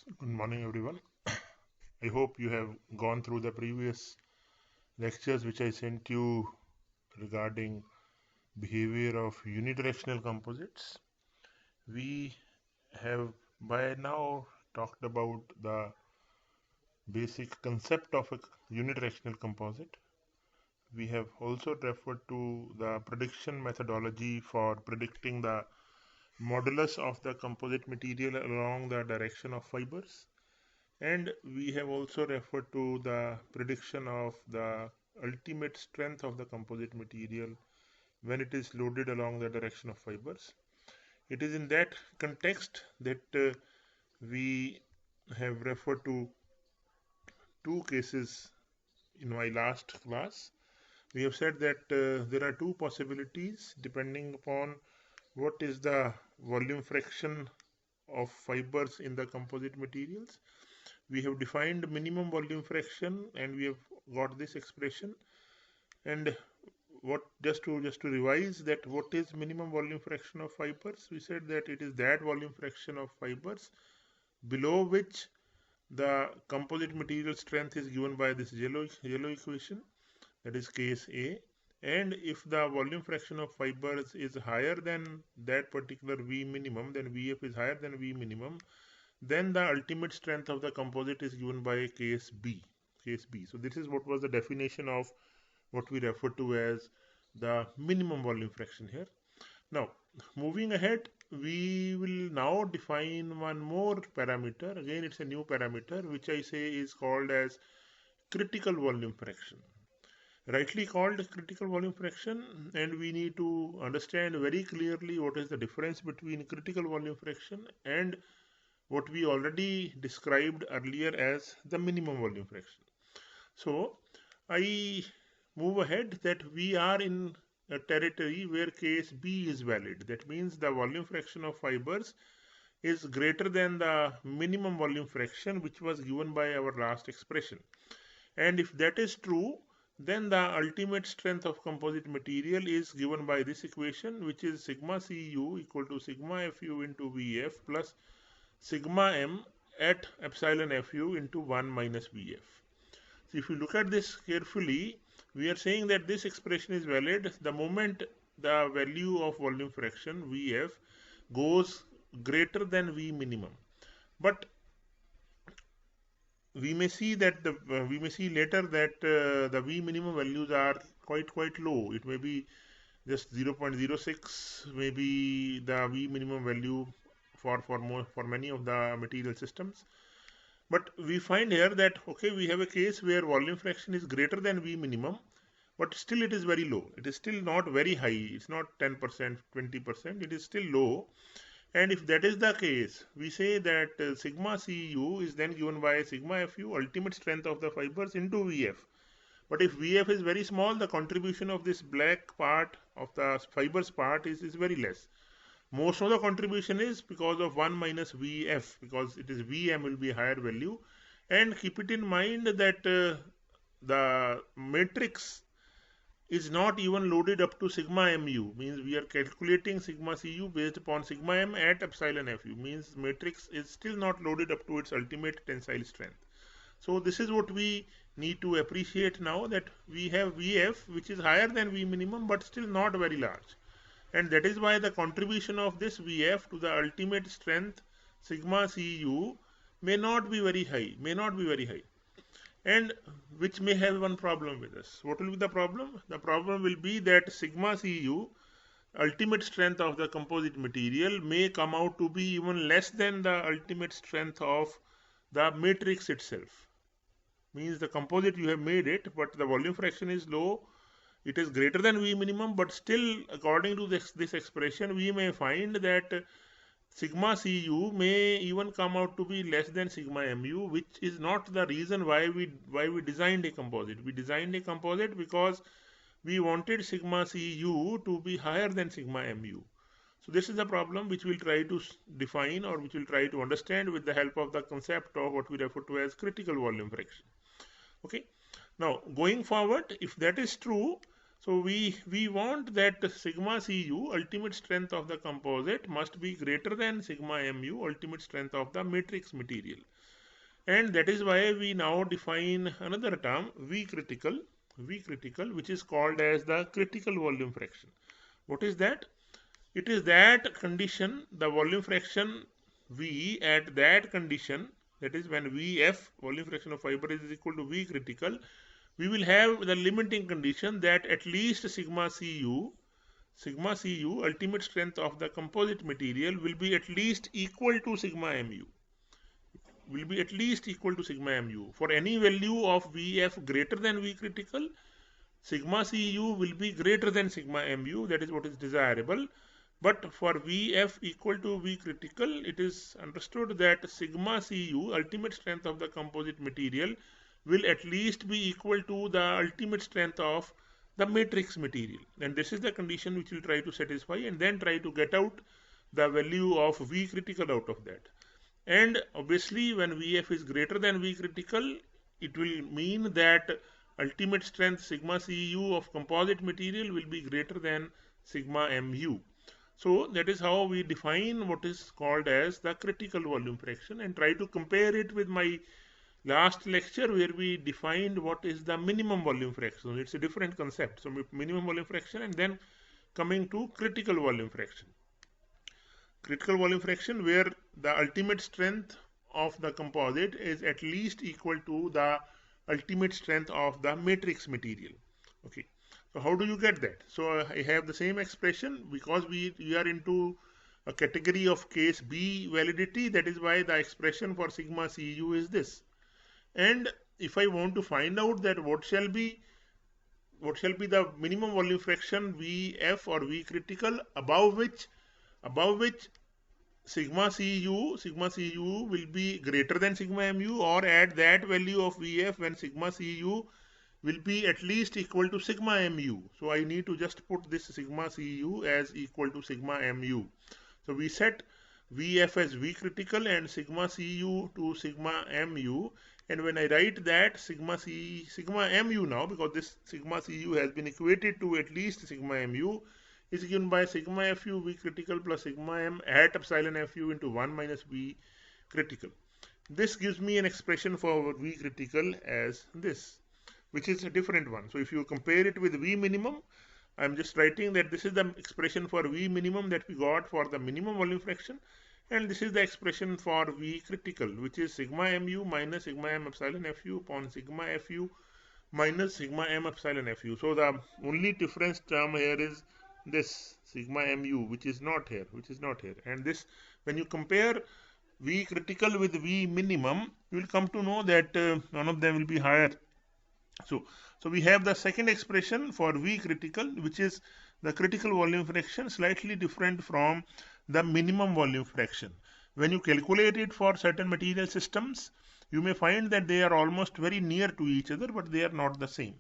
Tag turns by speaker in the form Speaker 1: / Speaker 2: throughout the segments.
Speaker 1: Good morning, everyone. I hope you have gone through the previous lectures which I sent you regarding behavior of unidirectional composites. We have by now talked about the basic concept of a unidirectional composite. We have also referred to the prediction methodology for predicting the modulus of the composite material along the direction of fibers. And we have also referred to the prediction of the ultimate strength of the composite material when it is loaded along the direction of fibers. It is in that context that we have referred to two cases in my last class. We have said that there are two possibilities depending upon what is the volume fraction of fibers in the composite materials. We have defined minimum volume fraction and we have got this expression. And what just to revise that what is minimum volume fraction of fibers, we said that it is that volume fraction of fibers below which the composite material strength is given by this yellow equation, that is case A. And if the volume fraction of fibers is higher than that particular V minimum, then Vf is higher than V minimum, then the ultimate strength of the composite is given by case B. So this is what was the definition of what we refer to as the minimum volume fraction here. Now, moving ahead, we will now define one more parameter. Again, it's a new parameter which I say is called as critical volume fraction. Rightly called critical volume fraction, and we need to understand very clearly what is the difference between critical volume fraction and what we already described earlier as the minimum volume fraction. So I move ahead that we are in a territory where case B is valid. That means the volume fraction of fibers is greater than the minimum volume fraction which was given by our last expression. And if that is true, then the ultimate strength of composite material is given by this equation, which is sigma Cu equal to sigma Fu into Vf plus sigma m at epsilon Fu into 1 minus Vf. So if you look at this carefully, we are saying that this expression is valid the moment the value of volume fraction Vf goes greater than V minimum. But we may see that we may see later that the V minimum values are quite low. It may be just 0.06, maybe the V minimum value for many of the material systems. But we find here that okay, we have a case where volume fraction is greater than V minimum, but still it is very low. It is still not very high. It's not 10%, 20%. It is still low. And if that is the case, we say that sigma Cu is then given by sigma Fu, ultimate strength of the fibers, into Vf. But if Vf is very small, the contribution of this black part of the fibers part is very less. Most of the contribution is because of 1 minus Vf, because it is Vm will be higher value. And keep it in mind that the matrix is not even loaded up to sigma mu, means we are calculating sigma Cu based upon sigma m at epsilon Fu, means matrix is still not loaded up to its ultimate tensile strength. So this is what we need to appreciate now, that we have Vf which is higher than V minimum but still not very large, and that is why the contribution of this Vf to the ultimate strength sigma Cu may not be very high, and which may have one problem with us. What will be the problem? The problem will be that sigma Cu, ultimate strength of the composite material, may come out to be even less than the ultimate strength of the matrix itself. Means the composite, you have made it, but the volume fraction is low. It is greater than V minimum, but still, according to this expression, we may find that sigma Cu may even come out to be less than sigma mu, which is not the reason why we designed a composite. We designed a composite because we wanted sigma Cu to be higher than sigma mu. So this is the problem which we'll try to define, or which we'll try to understand with the help of the concept of what we refer to as critical volume fraction. Okay. Now going forward, if that is true, So we want that sigma Cu, ultimate strength of the composite, must be greater than sigma Mu, ultimate strength of the matrix material. And that is why we now define another term, V critical, which is called as the critical volume fraction. What is that? It is that condition, the volume fraction V at that condition, that is when Vf, volume fraction of fiber, is equal to V critical, we will have the limiting condition that at least sigma Cu, ultimate strength of the composite material, will be at least equal to sigma Mu. For any value of Vf greater than V critical, sigma Cu will be greater than sigma Mu. That is what is desirable. But for Vf equal to V critical, it is understood that sigma Cu, ultimate strength of the composite material, will at least be equal to the ultimate strength of the matrix material. And this is the condition which we'll try to satisfy, and then try to get out the value of V critical out of that. And obviously when Vf is greater than V critical, it will mean that ultimate strength sigma Cu of composite material will be greater than sigma Mu. So that is how we define what is called as the critical volume fraction, and try to compare it with my last lecture where we defined what is the minimum volume fraction. It's a different concept. So minimum volume fraction, and then coming to critical volume fraction. Critical volume fraction where the ultimate strength of the composite is at least equal to the ultimate strength of the matrix material. Okay. So how do you get that? So I have the same expression because we are into a category of case B validity. That is why the expression for sigma Cu is this. And if I want to find out that what shall be the minimum volume fraction Vf or V critical above which sigma Cu will be greater than sigma Mu, or at that value of Vf when sigma Cu will be at least equal to sigma Mu. So I need to just put this sigma Cu as equal to sigma Mu. So we set Vf as V critical and sigma Cu to sigma Mu. And when I write that sigma Mu now, because this sigma Cu has been equated to at least sigma Mu, is given by sigma Fu V critical plus sigma M at epsilon Fu into 1 minus V critical. This gives me an expression for V critical as this, which is a different one. So if you compare it with V minimum, I'm just writing that this is the expression for V minimum that we got for the minimum volume fraction, and this is the expression for V critical, which is sigma Mu minus sigma M epsilon Fu upon sigma Fu minus sigma M epsilon Fu. So the only difference term here is this sigma Mu, which is not here, and this, when you compare V critical with V minimum, you will come to know that none of them will be higher. So we have the second expression for V critical, which is the critical volume fraction, slightly different from the minimum volume fraction. When you calculate it for certain material systems, you may find that they are almost very near to each other, but they are not the same.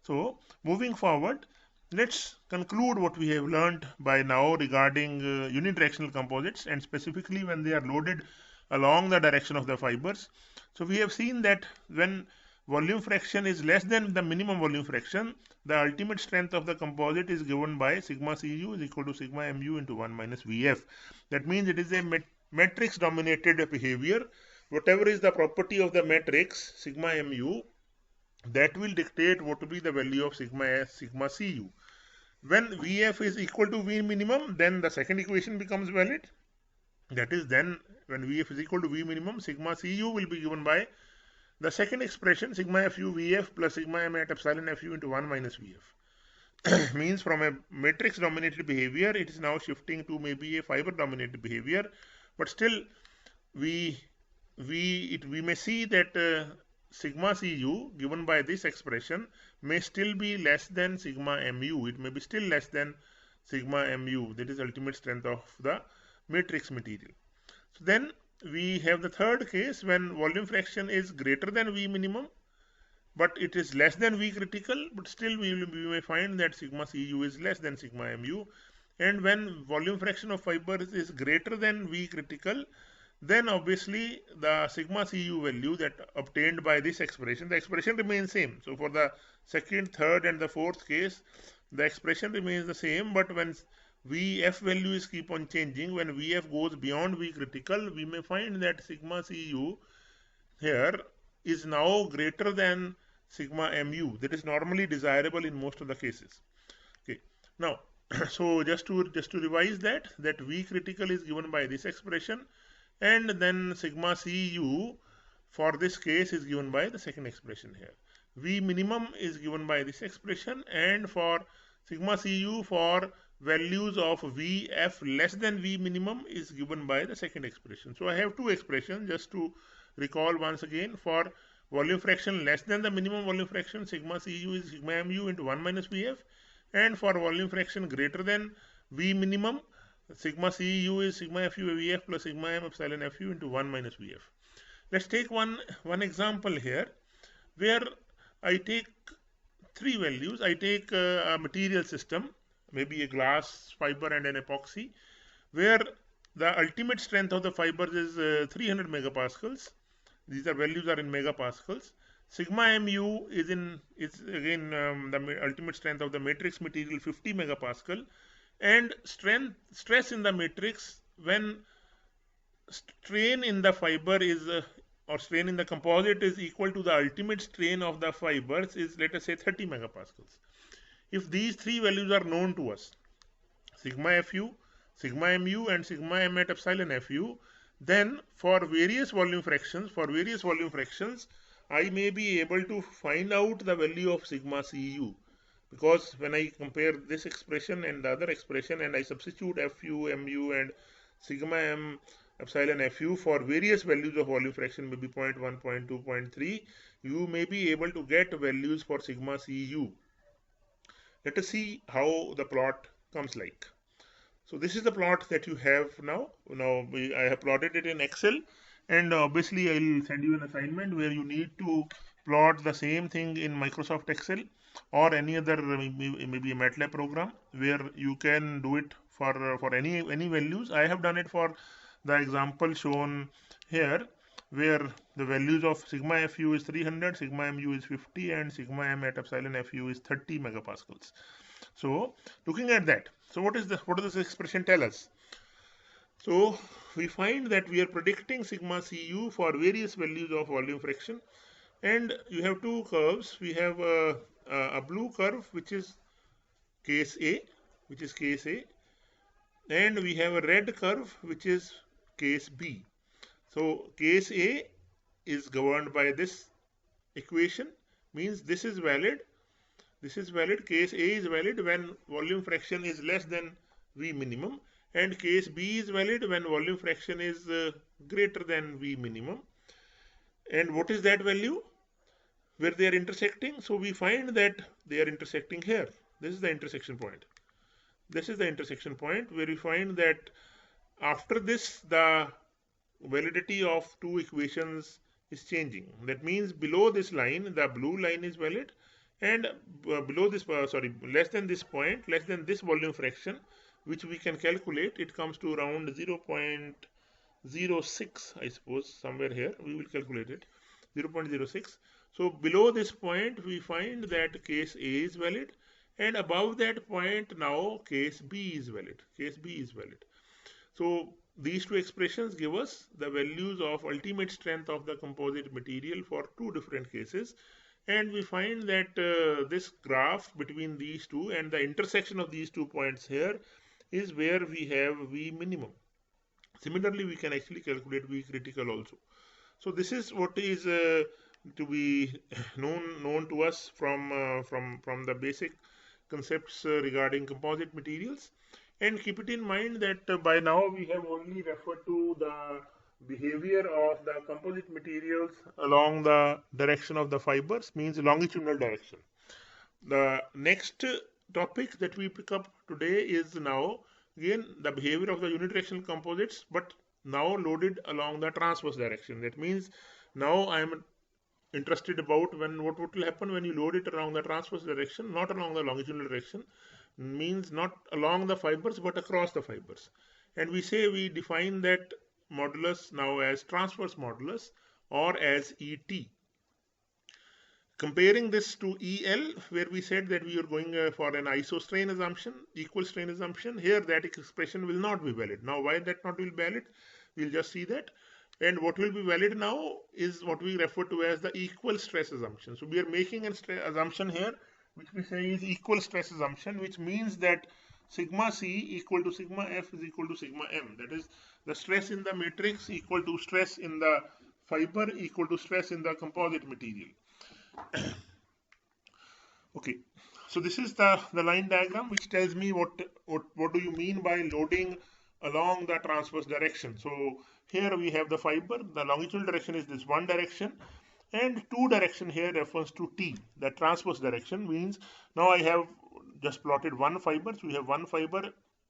Speaker 1: So moving forward, let's conclude what we have learned by now regarding unidirectional composites, and specifically when they are loaded along the direction of the fibers. So we have seen that when volume fraction is less than the minimum volume fraction, the ultimate strength of the composite is given by sigma Cu is equal to sigma Mu into 1 minus Vf. That means it is a matrix dominated behavior. Whatever is the property of the matrix sigma Mu, that will dictate what will be the value of sigma Cu. When Vf is equal to V minimum, then the second equation becomes valid. That is, then when Vf is equal to V minimum, sigma Cu will be given by the second expression, sigma Fu Vf plus sigma M at epsilon Fu into 1 minus Vf. Means from a matrix dominated behavior, it is now shifting to maybe a fiber dominated behavior, but still we may see that sigma Cu given by this expression may still be less than sigma Mu. It may be still less than sigma Mu, that is ultimate strength of the matrix material. So then we have the third case when volume fraction is greater than V minimum, but it is less than V critical, but still we may find that sigma Cu is less than sigma Mu. And when volume fraction of fibers is greater than V critical, then obviously the sigma Cu value that obtained by this expression, the expression remains same. So for the second, third and the fourth case, the expression remains the same, but when Vf values keep on changing, when Vf goes beyond V critical, we may find that sigma Cu here is now greater than sigma mu, that is normally desirable in most of the cases. Okay, now so just to revise that V critical is given by this expression, and then sigma Cu for this case is given by the second expression here. V minimum is given by this expression, and for sigma Cu for values of Vf less than V minimum is given by the second expression. So I have two expressions just to recall once again. For volume fraction less than the minimum volume fraction, sigma Cu is sigma mu into 1 minus Vf, and for volume fraction greater than V minimum, sigma Cu is sigma Fu Vf plus sigma m epsilon Fu into 1 minus Vf. Let's take one example here where I take three values. I take a material system, maybe a glass fiber and an epoxy, where the ultimate strength of the fibers is 300 megapascals. These are values are in megapascals. Sigma mu is again the ultimate strength of the matrix material 50 megapascal, and stress in the matrix when strain in the fiber is or strain in the composite is equal to the ultimate strain of the fibers is, let us say, 30 megapascals. If these three values are known to us, sigma Fu, sigma mu and sigma m at epsilon Fu, then for various volume fractions, I may be able to find out the value of sigma Cu, because when I compare this expression and the other expression and I substitute Fu, mu and sigma m epsilon Fu for various values of volume fraction, maybe 0.1, 0.2, 0.3, you may be able to get values for sigma Cu. Let us see how the plot comes like. So this is the plot that you have now. I have plotted it in Excel, and obviously I will send you an assignment where you need to plot the same thing in Microsoft Excel or any other maybe a MATLAB program where you can do it for any values. I have done it for the example shown here, where the values of sigma Fu is 300, sigma mu is 50, and sigma m at epsilon Fu is 30 megapascals. So looking at that, so what does this expression tell us? So we find that we are predicting sigma Cu for various values of volume fraction, and you have two curves. We have a blue curve which is case A, and we have a red curve which is case B. So case A is governed by this equation, means this is valid. Case A is valid when volume fraction is less than V minimum, and case B is valid when volume fraction is greater than V minimum. And what is that value where they are intersecting? So we find that they are intersecting here. This is the intersection point. Where we find that after this the validity of two equations is changing. That means below this line, the blue line is valid, and below this less than this point, less than this volume fraction, which we can calculate, it comes to around 0.06, I suppose, somewhere here we will calculate it, 0.06. So below this point we find that case A is valid, and above that point now case B is valid. So these two expressions give us the values of ultimate strength of the composite material for two different cases, and we find that this graph between these two and the intersection of these 2 points here is where we have V minimum. Similarly, we can actually calculate V critical also. So this is what is to be known to us from the basic concepts regarding composite materials. And keep it in mind that by now we have only referred to the behavior of the composite materials along the direction of the fibers, means longitudinal direction. The next topic that we pick up today is now again the behavior of the unidirectional composites, but now loaded along the transverse direction. That means now I am interested about what will happen when you load it along the transverse direction, not along the longitudinal direction, means not along the fibers but across the fibers. And we define that modulus now as transverse modulus or as ET. Comparing this to EL, where we said that we are going for an isostrain assumption, equal strain assumption, here that expression will not be valid. Now, why that not will be valid? We'll just see that. And what will be valid now is what we refer to as the equal stress assumption. So we are making an assumption here, which we say is equal stress assumption, which means that sigma C equal to sigma F is equal to sigma M. That is, the stress in the matrix equal to stress in the fiber equal to stress in the composite material. Okay, so this is the line diagram which tells me what do you mean by loading along the transverse direction. So here we have the fiber, the longitudinal direction is this one direction, and two direction here refers to T. The transverse direction means now I have just plotted one fiber, so we have one fiber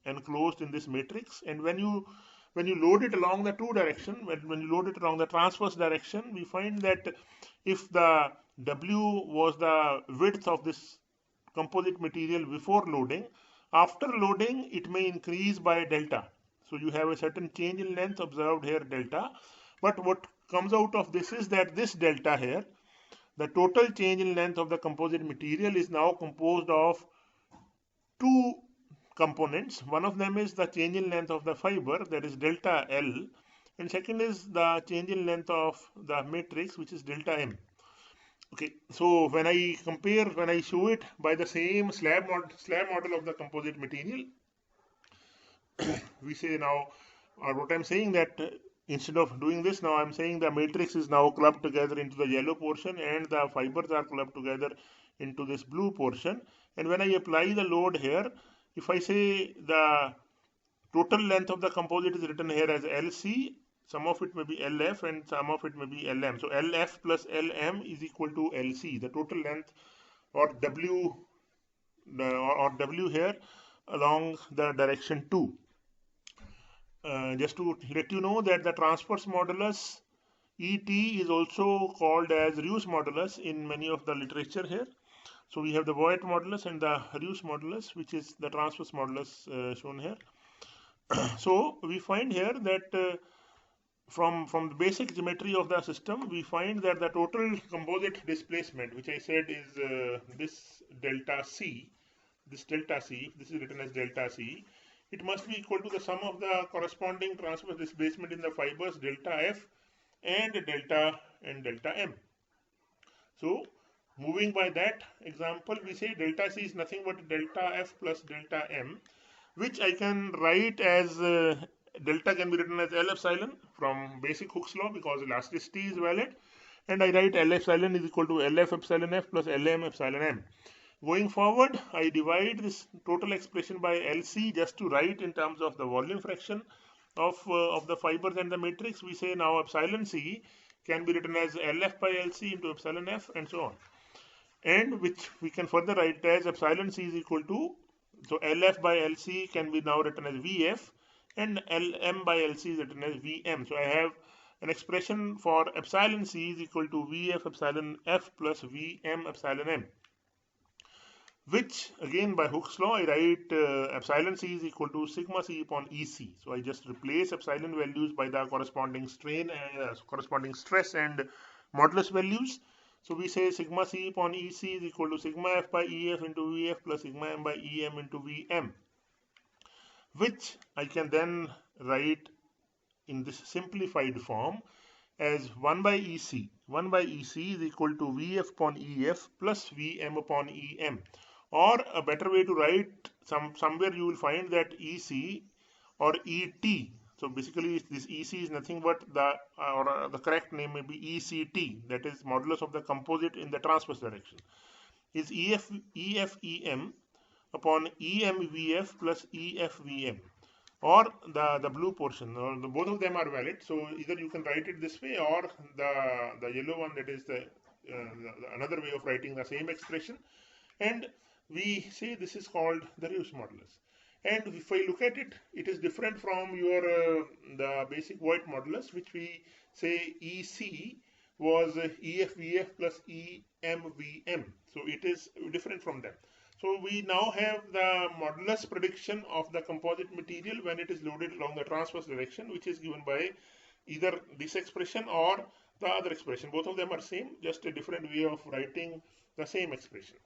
Speaker 1: enclosed in this matrix, and when you load it along the two direction, when you load it along the transverse direction, we find that if the W was the width of this composite material before loading, after loading it may increase by delta. So you have a certain change in length observed here, delta. But what comes out of this is that this delta here, the total change in length of the composite material is now composed of two components. One of them is the change in length of the fiber, that is delta L, and second is the change in length of the matrix, which is delta M. Okay, so when I show it by the same slab model of the composite material, we say now, or what I'm saying that instead of doing this, now I'm saying the matrix is now clubbed together into the yellow portion and the fibers are clubbed together into this blue portion. And when I apply the load here, if I say the total length of the composite is written here as LC, some of it may be LF and some of it may be LM. So LF plus LM is equal to LC, the total length, or W here along the direction 2. Just to let you know that the transverse modulus ET is also called as Rius modulus in many of the literature here. So we have the Voigt modulus and the Rius modulus, which is the transverse modulus shown here. So we find here that from the basic geometry of the system, we find that the total composite displacement, which I said is this delta C, this is written as delta C, it must be equal to the sum of the corresponding transverse displacement in the fibers delta F and delta M. So moving by that example, we say delta C is nothing but delta F plus delta M, which I can write as delta can be written as L epsilon from basic Hooke's law because elasticity is valid, and I write L epsilon is equal to LF epsilon F plus LM epsilon M. Going forward, I divide this total expression by LC just to write in terms of the volume fraction of the fibers and the matrix. We say now epsilon C can be written as LF by LC into epsilon F and so on, and which we can further write as epsilon C is equal to, so LF by LC can be now written as VF and LM by LC is written as VM. So I have an expression for epsilon C is equal to VF epsilon F plus VM epsilon M, which again by Hooke's law I write epsilon C is equal to sigma C upon EC. So I just replace epsilon values by the corresponding strain and corresponding stress and modulus values. So we say sigma C upon EC is equal to sigma F by EF into VF plus sigma M by EM into VM, which I can then write in this simplified form as 1 by EC. 1 by EC is equal to VF upon EF plus VM upon EM. Or a better way to write, somewhere you will find that EC or ET. So basically this EC is nothing but the correct name may be ECT, that is modulus of the composite in the transverse direction, is EFEM upon EMVF plus EFVM, or the blue portion, or both of them are valid. So either you can write it this way or the yellow one, that is the another way of writing the same expression, and we say this is called the Rius modulus. And if I look at it, it is different from your the basic Voigt modulus, which we say EC was EFVF plus EMVM. So it is different from them. So we now have the modulus prediction of the composite material when it is loaded along the transverse direction, which is given by either this expression or the other expression. Both of them are same, just a different way of writing the same expression.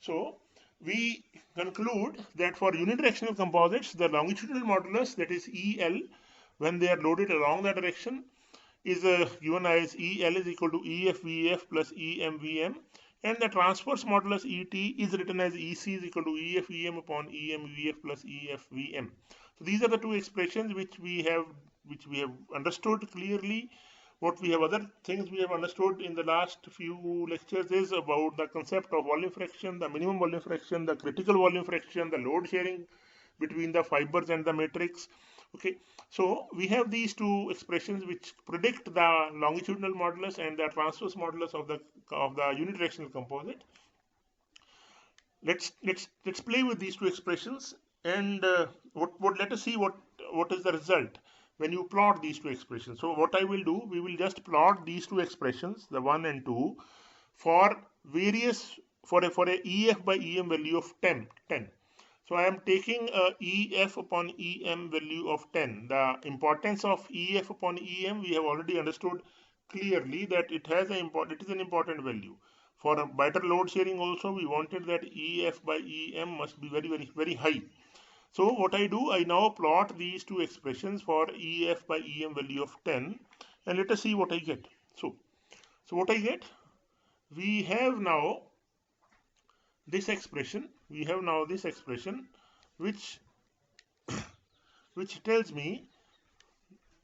Speaker 1: So we conclude that for unidirectional composites, the longitudinal modulus, that is EL, when they are loaded along the direction, is given as EL is equal to EFVF plus EMVM, and the transverse modulus ET is written as EC is equal to EFEM upon EMVF plus EFVM. So these are the two expressions which we have understood clearly. What we have, other things we have understood in the last few lectures, is about the concept of volume fraction, the minimum volume fraction, the critical volume fraction, the load sharing between the fibers and the matrix. Okay, so we have these two expressions which predict the longitudinal modulus and the transverse modulus of the unidirectional composite. Let's play with these two expressions, and let us see what is the result when you plot these two expressions. So what I will do, we will just plot these two expressions, the 1 and 2, for various for a EF by EM value of 10. So I am taking a EF upon EM value of 10. The importance of EF upon EM we have already understood clearly, that it is an important value. For a better load sharing also, we wanted that EF by EM must be very high. So what I do, I now plot these two expressions for EF by EM value of 10, and let us see what I get. So what I get, we have now this expression. Which tells me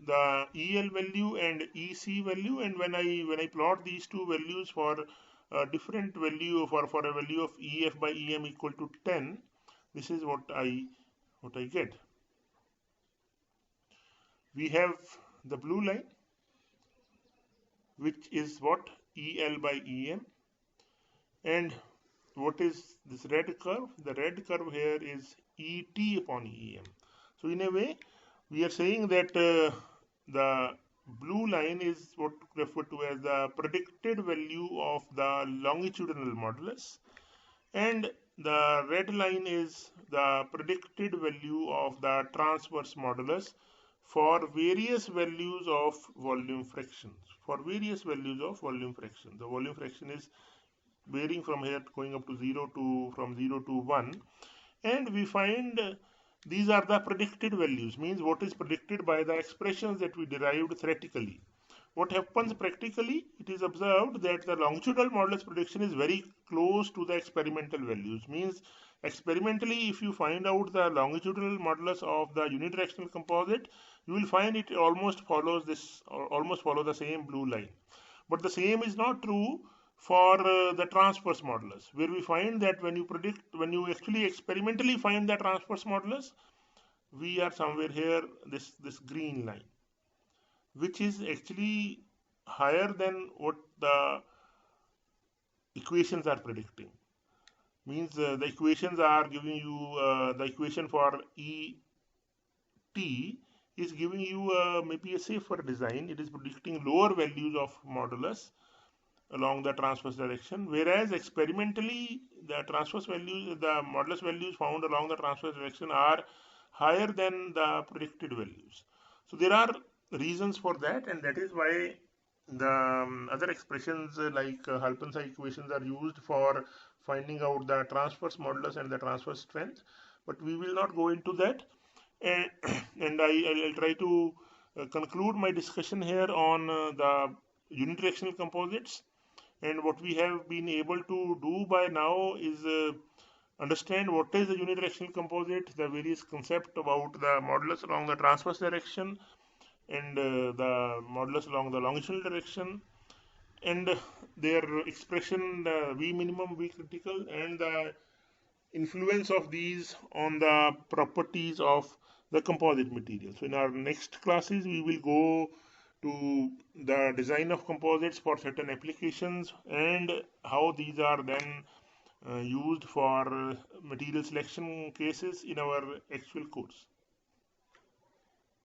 Speaker 1: the EL value and EC value, and when I plot these two values for a different value, for a value of EF by EM equal to 10, this is what I get. We have the blue line, which is what, EL by EM, and what is this red curve? The red curve here is ET upon EM. So in a way, we are saying that the blue line is what referred to as the predicted value of the longitudinal modulus, and the red line is the predicted value of the transverse modulus for various values of volume fractions. The volume fraction is varying from here, going up to 0 to 1, and we find these are the predicted values, means what is predicted by the expressions that we derived theoretically. What happens practically, it is observed that the longitudinal modulus prediction is very close to the experimental values, means experimentally if you find out the longitudinal modulus of the unidirectional composite, you will find it almost follow the same blue line. But the same is not true for the transverse modulus, where we find that when you actually experimentally find the transverse modulus, we are somewhere here, this green line, which is actually higher than what the equations are predicting. Means the equations are giving you the equation for ET is giving you maybe a safer design. It is predicting lower values of modulus along the transverse direction, whereas experimentally the modulus values found along the transverse direction are higher than the predicted values. So there are reasons for that, and that is why the other expressions like Halpern-Tsai equations are used for finding out the transverse modulus and the transverse strength, but we will not go into that, and I'll try to conclude my discussion here on the unidirectional composites. And what we have been able to do by now is understand what is the unidirectional composite, the various concepts about the modulus along the transverse direction, and the modulus along the longitudinal direction, and their expression, the V minimum, V critical, and the influence of these on the properties of the composite material. So in our next classes, we will go to the design of composites for certain applications and how these are then used for material selection cases in our actual course.